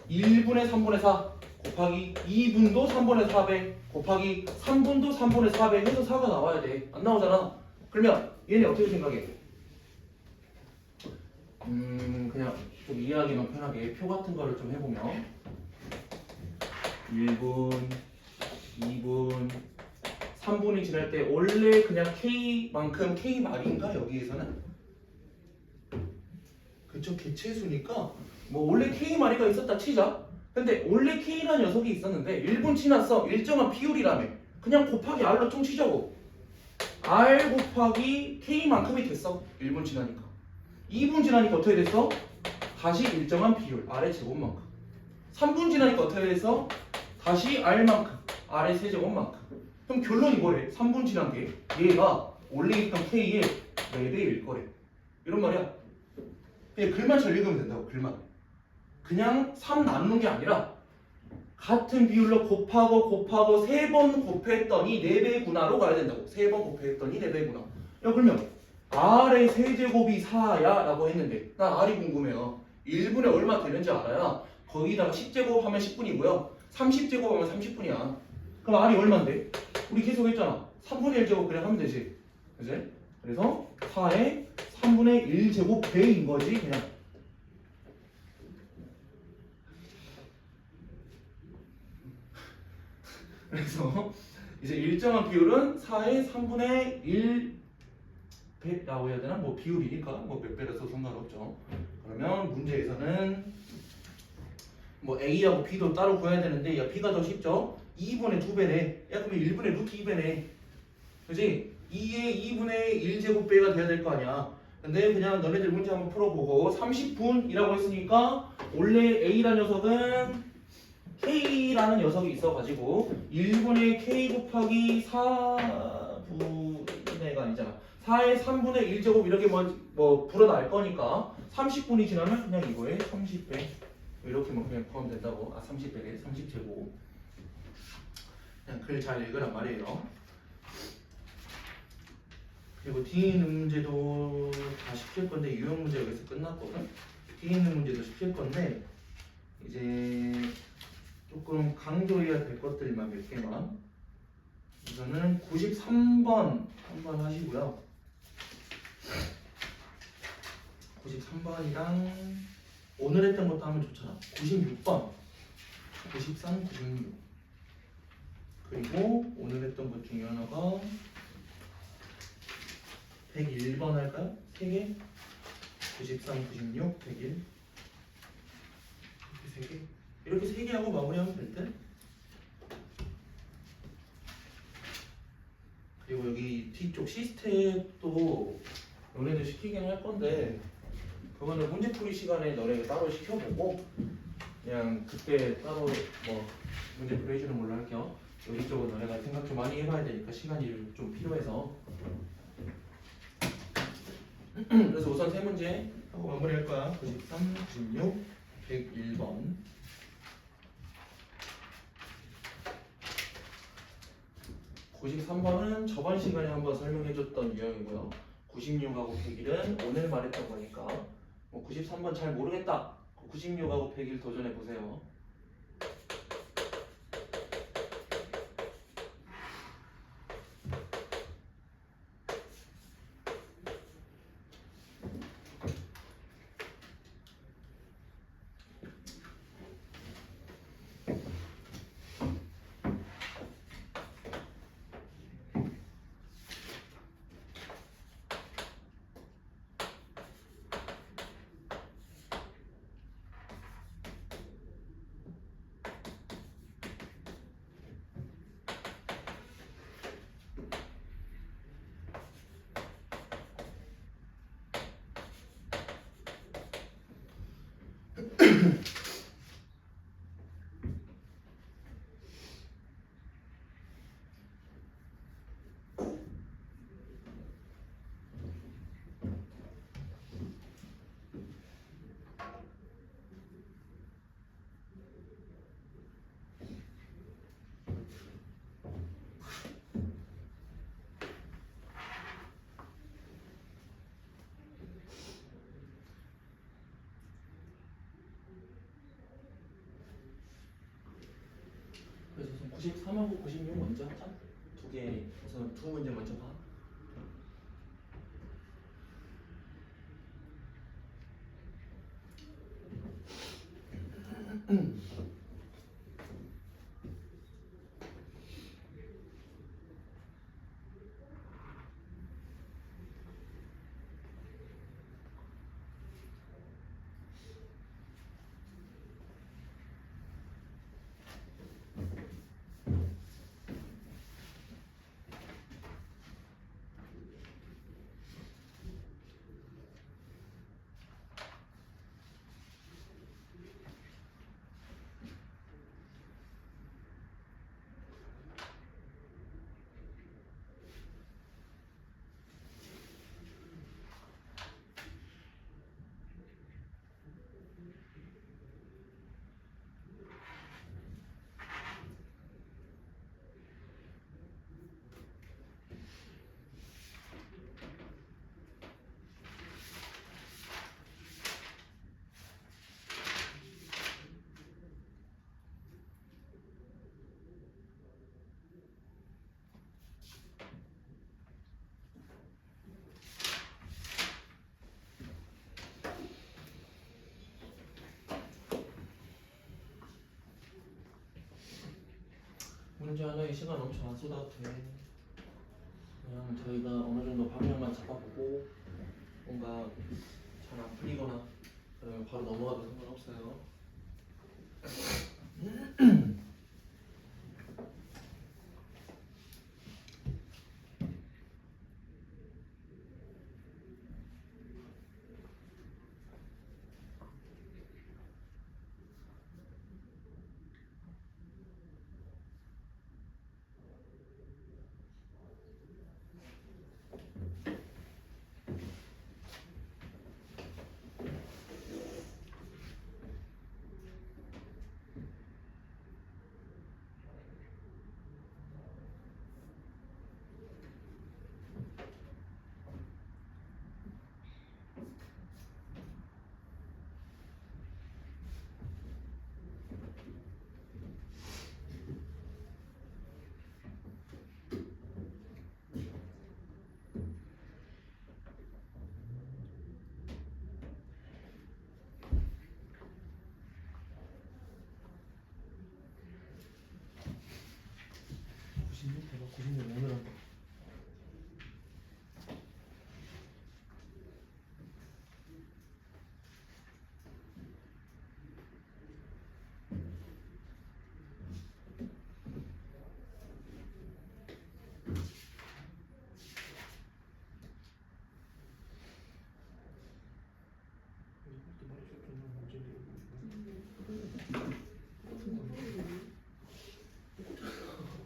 1분의 3분의 4 곱하기 2분도 3분의 4배 곱하기 3분도 3분의 4배 해서 4가 나와야 돼. 안 나오잖아. 그러면 얘네 어떻게 생각해? 그냥 좀 이해하기만 편하게 표 같은 거를 좀 해보면 1분, 2분, 3분이 지날 때 원래 그냥 K만큼 K 말인가 여기에서는? 그쵸, 개체수니까 뭐 원래 K 마리가 있었다 치자. 근데 원래 K라는 녀석이 있었는데 1분 지났어. 일정한 비율이라며. 그냥 곱하기 R로 퉁치자고. R 곱하기 K만큼이 됐어. 1분 지나니까. 2분 지나니까 어떻게 됐어? 다시 일정한 비율 R의 제곱만큼. 3분 지나니까 어떻게 됐어? 다시 R만큼 R의 세제곱만큼. 그럼 결론이 뭐래? 3분 지난 게 얘가 원래 있던 K의 4배일 거래. 이런 말이야. 그냥 글만 잘 읽으면 된다고. 글만. 그냥 3 나누는 게 아니라 같은 비율로 곱하고 3번 곱했더니 4배구나로 가야 된다고. 3번 곱했더니 4배구나. 야 그러면 R의 세제곱이 4야 라고 했는데 난 R이 궁금해요. 1분에 얼마 되는지 알아야 거기다가 10제곱 하면 10분이고요 30제곱 하면 30분이야. 그럼 R이 얼만데? 우리 계속 했잖아. 3분의 1제곱 그냥 하면 되지. 그치? 그래서 4의 3분의 1제곱 배인 거지 그냥. 그래서 이제 일정한 비율은 4의 3분의 1 배라고 해야 되나? 뭐 비율이니까 뭐 몇 배라서 상관없죠. 그러면 문제에서는 뭐 A하고 B도 따로 구해야 되는데 야 B가 더 쉽죠? 2분의 2배네. 야 그러면 1분의 루트 2배네. 그지? 2의 2분의 1제곱배가 돼야 될 거 아니야. 근데 그냥 너네들 문제 한번 풀어보고 30분이라고 했으니까 원래 A라는 녀석은 K라는 녀석이 있어가지고 1분의 K 곱하기 4분의가 아니잖아. 4의 3분의 1제곱 이렇게 뭐 불어날 거니까 30분이 지나면 그냥 이거에 30배 이렇게만 그냥 포함 된다고. 30배에 30제곱. 그냥 글 잘 읽으란 말이에요. 그리고 뒤에 있는 문제도 다 시킬 건데 유형 문제 여기서 끝났거든. 뒤에 있는 문제도 시킬 건데 이제 조금 강조해야 될 것들만 몇 개만. 이거는 93번 한번 하시고요. 93번이랑 오늘 했던 것도 하면 좋잖아. 96번, 93, 96. 그리고 오늘 했던 것 중에 하나가 101번 할까요? 3개? 93, 96, 101 이렇게 3개? 이렇게 3개 하고 마무리하면 될 듯? 그리고 여기 뒤쪽 시스템도 너네들 시키긴 할 건데 그거는 문제풀이 시간에 너네 따로 시켜보고 그냥 그때 따로 뭐 문제풀이 해주는 걸로 할게요. 여기 쪽은 너네가 생각 좀 많이 해봐야 되니까 시간이 좀 필요해서. 그래서 우선 세 문제 하고 마무리할 거야. 93, 96, 101번. 93번은 저번 시간에 한번 설명해줬던 유형이고요. 96하고 101은 오늘 말했던 거니까 뭐 93번 잘 모르겠다. 96하고 101 도전해보세요. 그래서 우선 93하고 96 먼저 하자. 두 개, 우선 두 문제 먼저 봐. 문제 하나에 시간 엄청 안 쏟아도 돼. 그냥 저희가 어느 정도 방향만 잡아보고 뭔가 잘 안 풀리거나 그러면 바로 넘어가도 상관없어요. 오늘 한번.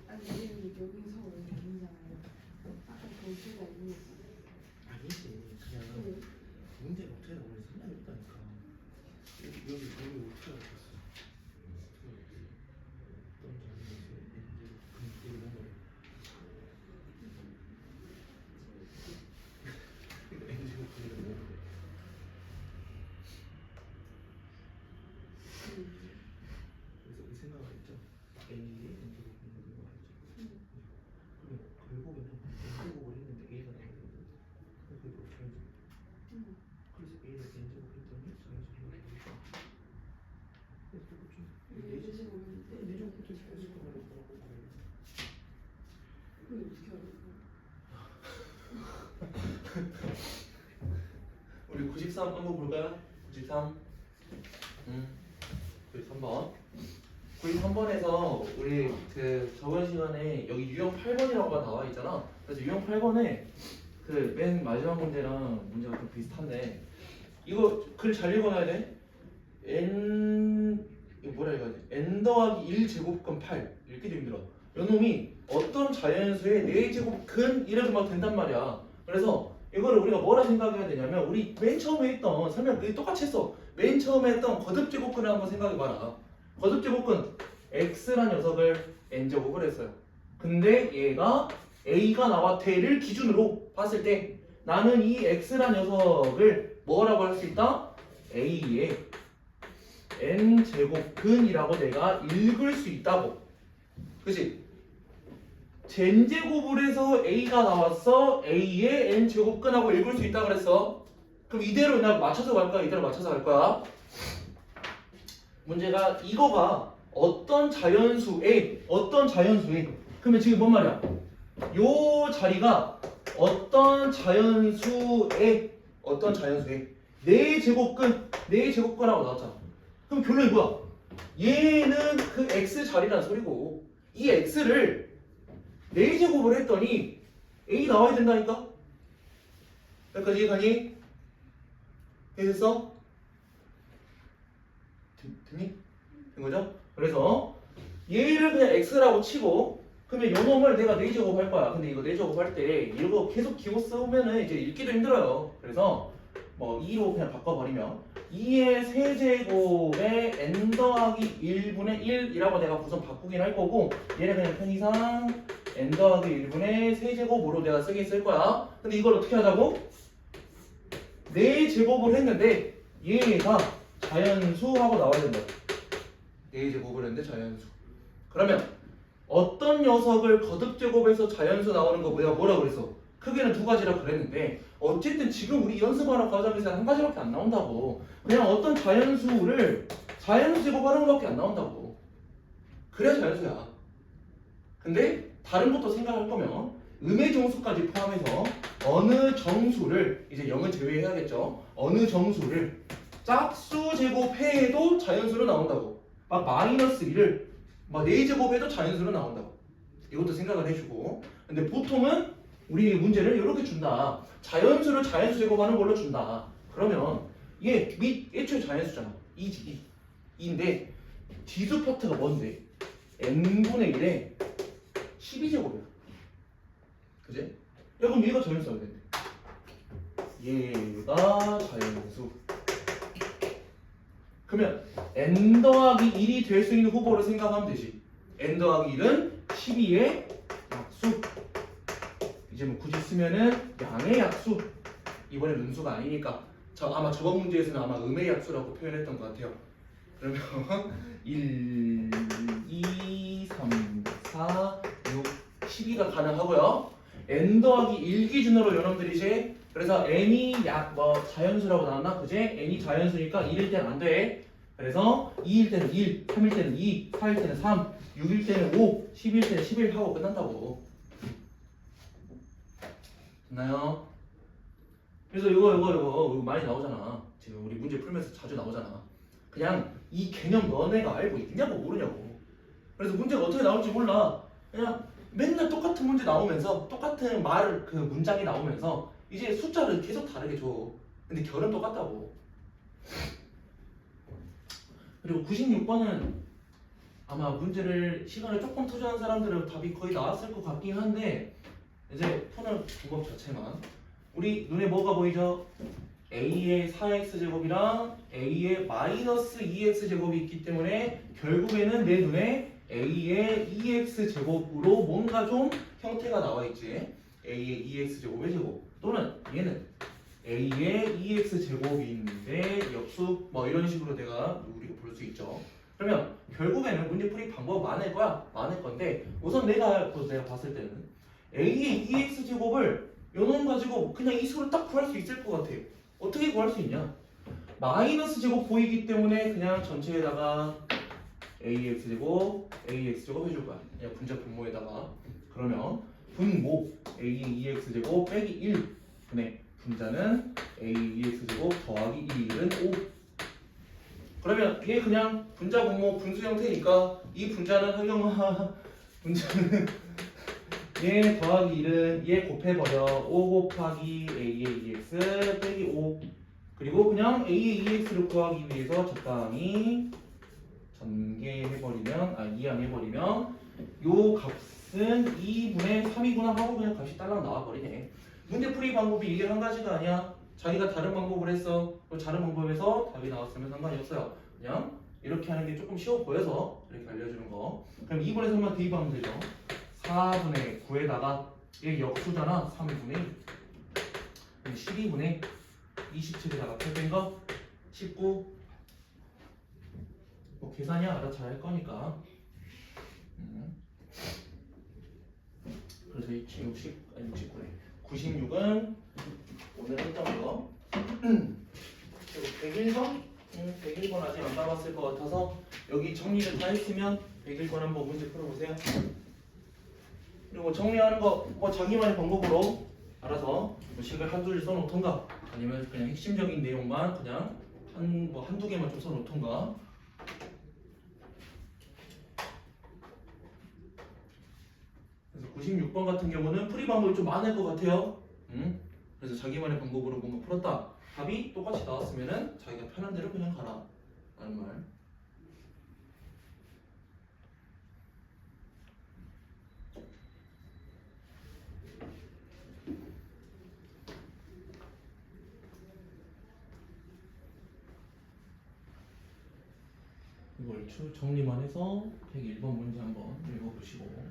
아니 여기서 왜 개인잖아요. 아까 교수가 있는 아니지 그냥 문제가 어떻게 나오는지 생각이 없다니까. 여기 어떻게 알았어? 어떤 장면에서 근육들이 뭔가 엔지가 근육이 뭔가 그래서 그 생각을 했죠. A의 엔지가 근육인 거 알죠? 그래 결국에는 엔지곡을 했는데 A가 나와야 되거든. 그게 어떻게 하지? 그래서 A를 엔지곡 했더니 자연스럽게 나오니까 그래서 그렇죠. 예제식으로 했는데 내전부터 자연스럽게 나오더라고. 그걸 어떻게 알았어? 우리 93 한번 볼까요? 93. 93번. 93번에서 우리 그 저번 시간에 여기 유형 8번이라고가 나와 있잖아. 그래서 유형 8번에 그 맨 마지막 문제랑 문제가 좀 비슷한데 이거 글 잘 읽어놔야 돼. 이거 뭐라 해야지? n 더하기 1 제곱근 8 읽기도 힘들어. 요놈이 어떤 자연수의 4제곱근 이렇게 막 된단 말이야. 그래서 이거를 우리가 뭐라 생각해야 되냐면 우리 맨 처음에 했던 설명 그게 똑같이 했어. 맨 처음에 했던 거듭제곱근을 한번 생각해봐라. 거듭제곱근 x란 녀석을 n제곱을 했어요. 근데 얘가 a가 나와태를 기준으로 봤을 때 나는 이 x란 녀석을 뭐라고 할 수 있다? a의 n제곱근이라고 내가 읽을 수 있다고. 그치? n제곱을 해서 a가 나왔어. a의 n제곱근하고 읽을 수 있다 그랬어. 그럼 이대로 나 맞춰서 갈 거야? 이대로 맞춰서 갈 거야? 문제가 이거가 어떤 자연수에 그러면 지금 뭔 말이야? 요 자리가 어떤 자연수에 4제곱근하고 나왔잖아. 그럼 결론이 뭐야? 얘는 그 x 자리라는 소리고 이 x를 4제곱을 했더니 a 나와야 된다니까? 여기까지 이해가니? 이해됐어? 됐니? 된 거죠? 그래서 얘를 그냥 x라고 치고 그러면 요 놈을 내가 4제곱 할 거야. 근데 이거 4제곱 할 때 이거 계속 기호 쓰면은 이제 읽기도 힘들어요. 그래서 뭐 2로 그냥 바꿔버리면 2의 세제곱에 n 더하기 1분의 1이라고 내가 우선 바꾸긴 할 거고 얘를 그냥 편의상 n 더하기 1분의 세제곱으로 내가 쓰긴 쓸 거야. 근데 이걸 어떻게 하자고? 4제곱을 했는데 얘가 자연수하고 나와야 된다. 4제곱을 했는데 자연수. 그러면 어떤 녀석을 거듭제곱해서 자연수 나오는 거 뭐라 그랬어? 크게는 2가지라 그랬는데 어쨌든 지금 우리 연습하는 과정에서 한 가지밖에 안 나온다고. 그냥 어떤 자연수를 자연수 제곱하는 것밖에 안 나온다고. 그래야 자연수야. 근데 다른 것도 생각할 거면 음의 정수까지 포함해서 어느 정수를 이제 0은 제외해야겠죠. 어느 정수를 짝수 제곱해도 자연수로 나온다고. 막 마이너스 1을 막 4제곱해도 자연수로 나온다고. 이것도 생각을 해주고. 근데 보통은 우리 문제를 이렇게 준다. 자연수를 자연수 제곱하는 걸로 준다. 그러면 얘 애초에 자연수잖아. 2인데 지수 파트가 뭔데? n분의 1에 12제곱이야. 그지? 야 그럼 얘가 자연수가 되는데 얘가 자연수. 그러면 n 더하기 1이 될 수 있는 후보를 생각하면 되지. n 더하기 1은 12의 약수. 이제 뭐 굳이 쓰면은 양의 약수. 이번엔 음수가 아니니까 아마 저번 문제에서는 아마 음의 약수라고 표현했던 것 같아요. 그러면 1, 2, 3, 4, 6, 12가 가능하고요. n 더하기 1 기준으로 여러분들이 이제 그래서 n이 자연수라고 나왔나? 그제? n이 자연수니까 1일 때는 안 돼. 그래서 2일 때는 1, 3일 때는 2, 4일 때는 3, 6일 때는 5, 10일 때는 11 하고 끝난다고. 됐나요? 그래서 이거 많이 나오잖아. 지금 우리 문제 풀면서 자주 나오잖아. 그냥 이 개념 너네가 알고 있냐고 모르냐고. 그래서 문제가 어떻게 나올지 몰라. 그냥 맨날 똑같은 문제 나오면서 똑같은 그 문장이 나오면서 이제 숫자를 계속 다르게 줘. 근데 결은 똑같다고. 그리고 96번은 아마 문제를 시간을 조금 투자한 사람들은 답이 거의 나왔을 것 같긴 한데 이제 푸는 방법 자체만 우리 눈에 뭐가 보이죠? a의 4x제곱이랑 a의 마이너스 2x제곱이 있기 때문에 결국에는 내 눈에 a의 2x제곱으로 뭔가 좀 형태가 나와 있지. a의 2x제곱의 제곱 또는 얘는 a의 2x제곱이 있는데 역수 뭐 이런 식으로 우리가 볼 수 있죠. 그러면 결국에는 문제풀이 방법 많을 거야. 많을 건데 우선 내가 봤을 때는 a의 2x제곱을 요놈 가지고 그냥 이 수를 딱 구할 수 있을 것 같아. 어떻게 구할 수 있냐? 마이너스 제곱 보이기 때문에 그냥 전체에다가 ax제곱 해줄 거야. 그냥 분자 분모에다가. 그러면 분모 a의 2x제곱 빼기 1 분의 분자는 a의 2x제곱 더하기 1은 5. 그러면 얘 그냥 분자 분모 분수 형태니까 이 분자는 활용하 분자는 얘 더하기 1은 얘 곱해버려. 5 곱하기 a의 2x 빼기 5. 그리고 그냥 a의 2x를 구하기 위해서 적당히 전개해버리면 이항해버리면 요 값은 2분의 3이구나 하고 그냥 값이 딸랑 나와버리네. 문제풀이 방법이 이게 한 가지가 아니야. 자기가 다른 방법을 했어. 다른 방법에서 답이 나왔으면 상관이 없어요. 그냥 이렇게 하는 게 조금 쉬워 보여서 이렇게 알려주는 거. 그럼 2분의 3만 대입하면 되죠. 4분의 9에다가 얘 역수잖아. 3분의 1 12분의 27에다가 8 뺀 거 19. 뭐 계산이야 알아 잘 할 거니까. 그래서 69네. 96은 오늘 했던 거. 그리고 101번? 101번 아직 안 가봤을 것 같아서 여기 정리를 다 했으면 101번 한번 문제 풀어보세요. 그리고 정리하는 거 뭐 자기만의 방법으로 알아서 뭐 식을 한두 줄 써놓던가 아니면 그냥 핵심적인 내용만 그냥 한두 개만 좀 써놓던가. 그래서 96번 같은 경우는 풀이 방법이 좀 많을 것 같아요. 그래서 자기만의 방법으로 뭔가 풀었다. 답이 똑같이 나왔으면은 자기가 편한 대로 그냥 가라 라는 말. 이걸 정리만 해서 101번 문제 한번 읽어보시고.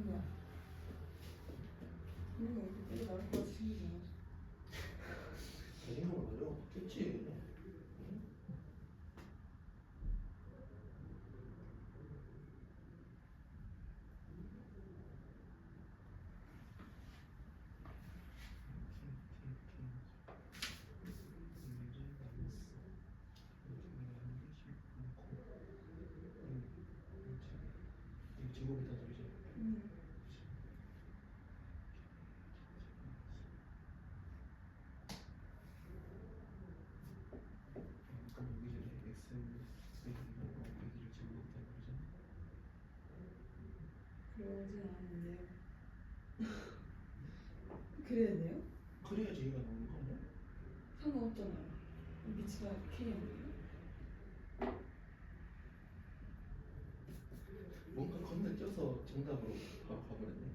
뭐야? 이거 되게 나올 것 같이 생기잖아. 자신감을 가져. 됐지. 제곱이다 소리지. 그럼 여기 전에 x 여기를 제곱이다 그러잖아. 그러진 않은데요. 그래야 돼요? 그래야지 얘가 나오는 거 아니야? 상관없잖아요. 미치가 K 아니에요? 뭔가 건너뛰어서 정답으로 가버렸네.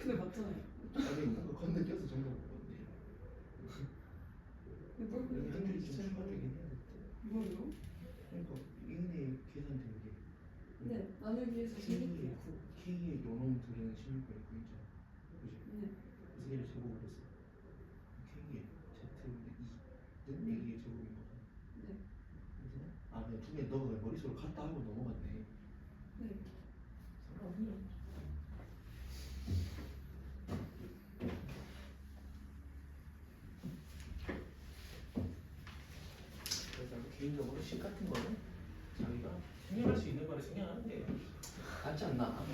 근데 맞잖아요. 아니 뭔가 건너뛰어서 정답으로 가버렸네. 근데 뭘 여기 한 줄이 좀 진짜 추가되긴 해야 돼. 뭐요? 그러니까 이은이 계산된 게 네, 나누기에서 16분의 9. K의 요놈들은 16분의 9이잖아. 그지? 네. 그래서 얘를 제곱을 했어. K의 Z분의 2는 A의 제곱인 거잖아. 네. 그래서 그냥 두 개 너가 머릿속으로 갔다 하고 넘어갔네. 네. 상관없네. 그래서 개인적으로 식 같은 거는 자기가 생각할 수 있는 거를 생각하는 게 낫지 않나.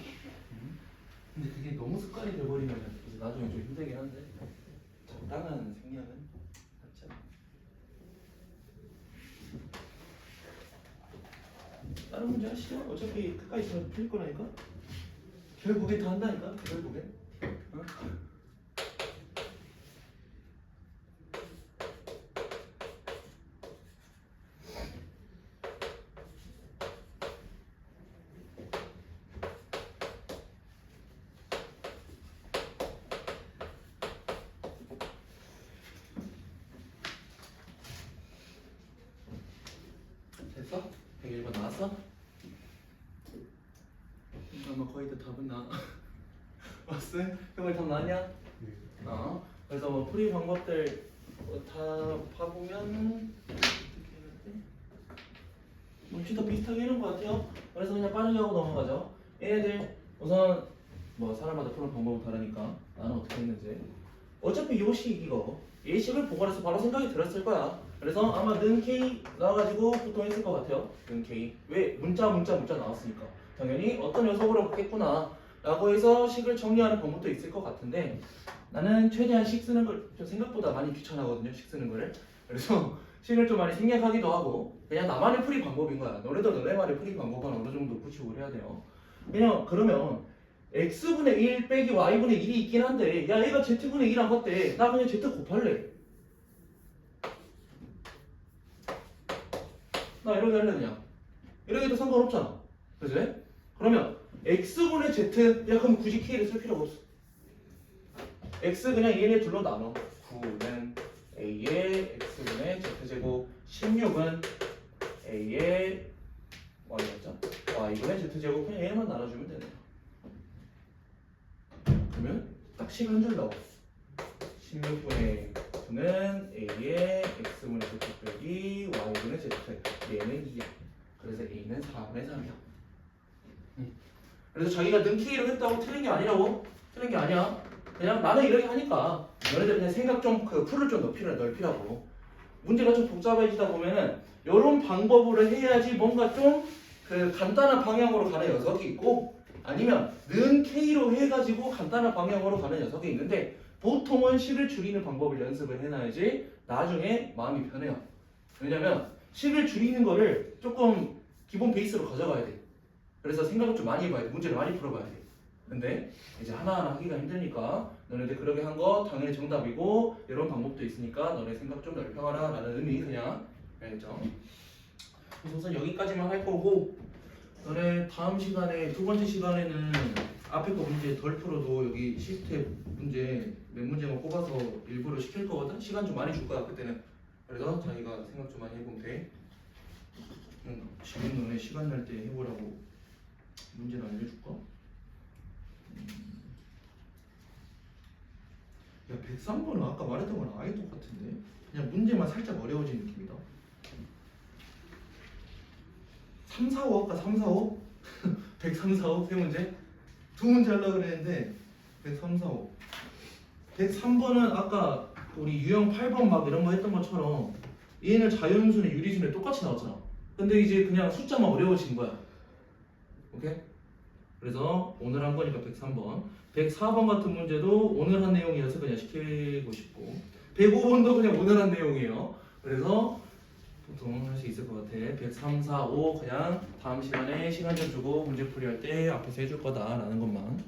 근데 그게 너무 습관이 돼버리면 그래서 나중에 좀 힘들긴 한데 적당한 생략은 낫지 않나. 다른 문제 하시죠. 어차피 끝까지 다 풀릴 거라니까. 결국엔 다 한다니까. 결국엔. 어? 됐어? 101번 나왔어? 아마 거의 다 답은 나. 왔어? 형을 답 나왔냐? 그래서 뭐 풀이 방법들 다 봐보면 혹시 더 비슷하게 해놓은 것 같아요. 그래서 그냥 빠르게 하고 넘어가죠. 얘네들 우선 뭐 사람마다 푸는 방법은 다르니까 나는 어떻게 했는지. 어차피 요식 이거 예식을 보고 나서 바로 생각이 들었을 거야. 그래서 아마 는 K 나와가지고 보통 했을 것 같아요. 는 K. 왜? 문자 나왔으니까 당연히 어떤 녀석으로 받겠구나 라고 해서 식을 정리하는 방법도 있을 것 같은데 나는 최대한 식 쓰는 걸 좀 생각보다 많이 귀찮아하거든요. 식 쓰는 거를. 그래서 식을 좀 많이 생략하기도 하고 그냥 나만의 풀이 방법인 거야. 너네도 너네만의 풀이 방법은 어느 정도 구축을 해야 돼요. 그냥 그러면 x분의 1 빼기 y분의 1이 있긴 한데 야 얘가 z분의 1 한 것대 나 그냥 z 곱할래. 나 이렇게 할래 그냥. 이렇게 해도 상관없잖아. 그지? 그러면 x분의 z 야 그럼 굳이 k를 쓸 필요가 없어. x 그냥 얘네 둘로 나눠. 9는 a의 x분의 z제곱 16은 a의 y였죠? y분의 z제곱 그냥 얘만 나눠주면 되네요. 그러면 딱 식 한 줄 나와. 16분의 9는 a의 x분의 z 빼기 y분의 z 얘는 2야. 그래서 a는 4분의 3이야. 그래서 자기가 는 k로 했다고 틀린 게 아니라고? 틀린 게 아니야. 그냥 나는 이렇게 하니까 너네들 그냥 생각 좀 그 풀을 좀 넓히라고. 문제가 좀 복잡해지다 보면은 이런 방법으로 해야지 뭔가 좀 그 간단한 방향으로 가는 녀석이 있고 아니면 는 K로 해가지고 간단한 방향으로 가는 녀석이 있는데 보통은 식을 줄이는 방법을 연습을 해놔야지 나중에 마음이 편해요. 왜냐면 식을 줄이는 거를 조금 기본 베이스로 가져가야 돼. 그래서 생각을 좀 많이 해봐야 돼. 문제를 많이 풀어봐야 돼. 근데 이제 하나하나 하기가 힘드니까 너네들 그러게 한 거 당연히 정답이고 이런 방법도 있으니까 너네 생각 좀 넓혀가라 라는 의미 그냥 알겠죠? 그래서 우선 여기까지만 할 거고 너네 다음 시간에 두 번째 시간에는 앞에 거 문제 덜 풀어도 여기 시스템 문제 몇 문제만 뽑아서 일부러 시킬 거거든? 시간 좀 많이 줄 거야 그때는. 그래서 자기가 생각 좀 많이 해보면 돼. 지금 너네 시간 날 때 해보라고 문제를 알려줄까? 야, 103번은 아까 말했던 거랑 아예 똑같은데? 그냥 문제만 살짝 어려워진 느낌이다. 3, 4, 5 아까 3, 4, 5? 103, 4, 5 세 문제? 두 문제 하려고 그랬는데 103, 4, 5 103번은 아까 우리 유형 8번 막 이런 거 했던 것처럼 얘는 자연수네 유리수네 똑같이 나왔잖아. 근데 이제 그냥 숫자만 어려워진 거야. 오케이? 그래서 오늘 한 거니까 103번 104번 같은 문제도 오늘 한 내용이어서 그냥 시키고 싶고 105번도 그냥 오늘 한 내용이에요. 그래서 보통 할 수 있을 것 같아. 103, 4, 5 그냥 다음 시간에 시간 좀 주고 문제풀이 할 때 앞에서 해줄 거다라는 것만